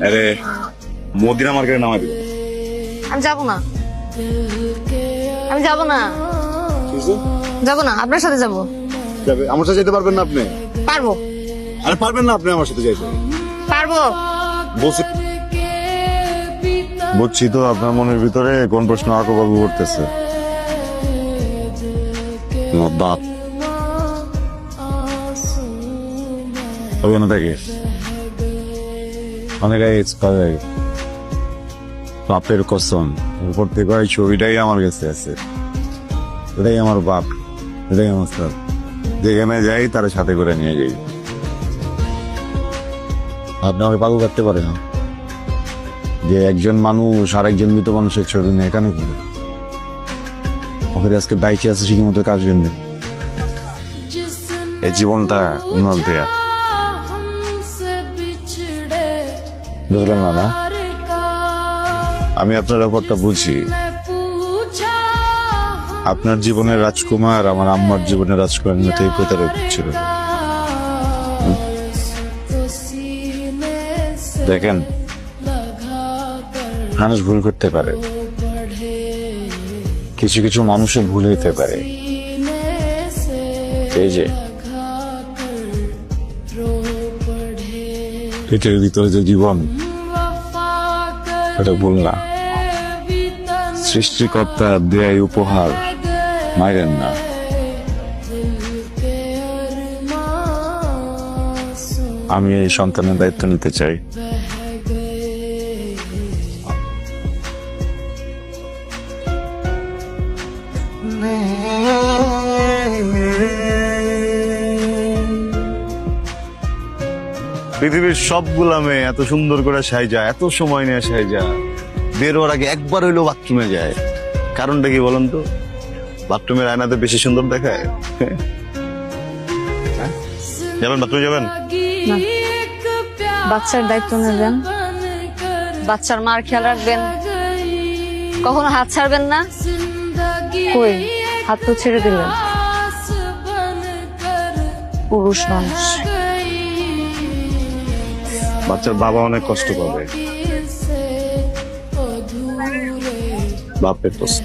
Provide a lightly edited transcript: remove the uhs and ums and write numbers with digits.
আরে মদিনা মার্কেটে নামাই দিল। আমি যাবো না, আমি যাবো না, যাবো না, আপনার সাথে যাবো। যাবে আমার সাথে যেতে পারবেন না আপনি? পারবো। আরে পারবেন না আপনি আমার সাথে যাইতে? পারবো। বলছি বুঝছি তো আপনার মনের ভিতরে কোন প্রশ্ন আঁকবাবু করতেছে। দাঁত ওখানে থাকে অনেক বাপের কসম উপর থেকে ওই ছবিটাই আমার কাছে আছে। এটাই আমার বাপ, এটাই আমার স্যার। যেখানে যাই তার সাথে করে নিয়ে যাই। আপনি আমাকে পাগল করতে পারে না যে একজন মানুষ আর একজন মৃত মানুষের ছবি নিয়ে এখানে করে ওকে আজকে বাইকে আছে ঠিক মতো কাজ জন্য এই জীবনটা উন্নত দেয়া বুঝলেন না? আমি আপনার ব্যাপারটা বুঝি। আপনার জীবনের রাজকুমার আমার আম্মার জীবনের রাজকুমার মতোই প্রতারক ছিল। দেখেন মানুষ ভুল করতে পারে, কিছু কিছু মানুষের ভুল হইতে পারে। এই যে এটার ভিতরে যে জীবন, এটা ভুল না। সৃষ্টিকর্তা দেয় উপহার, মাইরেন না। আমি এই সন্তানের দায়িত্ব নিতে চাই। পৃথিবীর সবগুলা মেয়ে এত সুন্দর করে সাইজা, এত সময় নিয়ে সাইজা বের হওয়ার আগে একবার হইলেও বাথরুমে যায়। কারণটা কি বলেন তো? বাথরুমের আয়নাতে বেশি সুন্দর দেখায়। যাবেন বাথরুমে যাবেন? না, বাচ্চার দায়িত্ব নেবেন, বাচ্চার মার খেয়াল রাখবেন, কখনো হাত ছাড়বেন না। কই হাত তো ছেড়ে দিলেন, পুরুষ মানুষ। বাচ্চার বাবা অনেক কষ্ট পাবে, বাপের প্রশ্ন।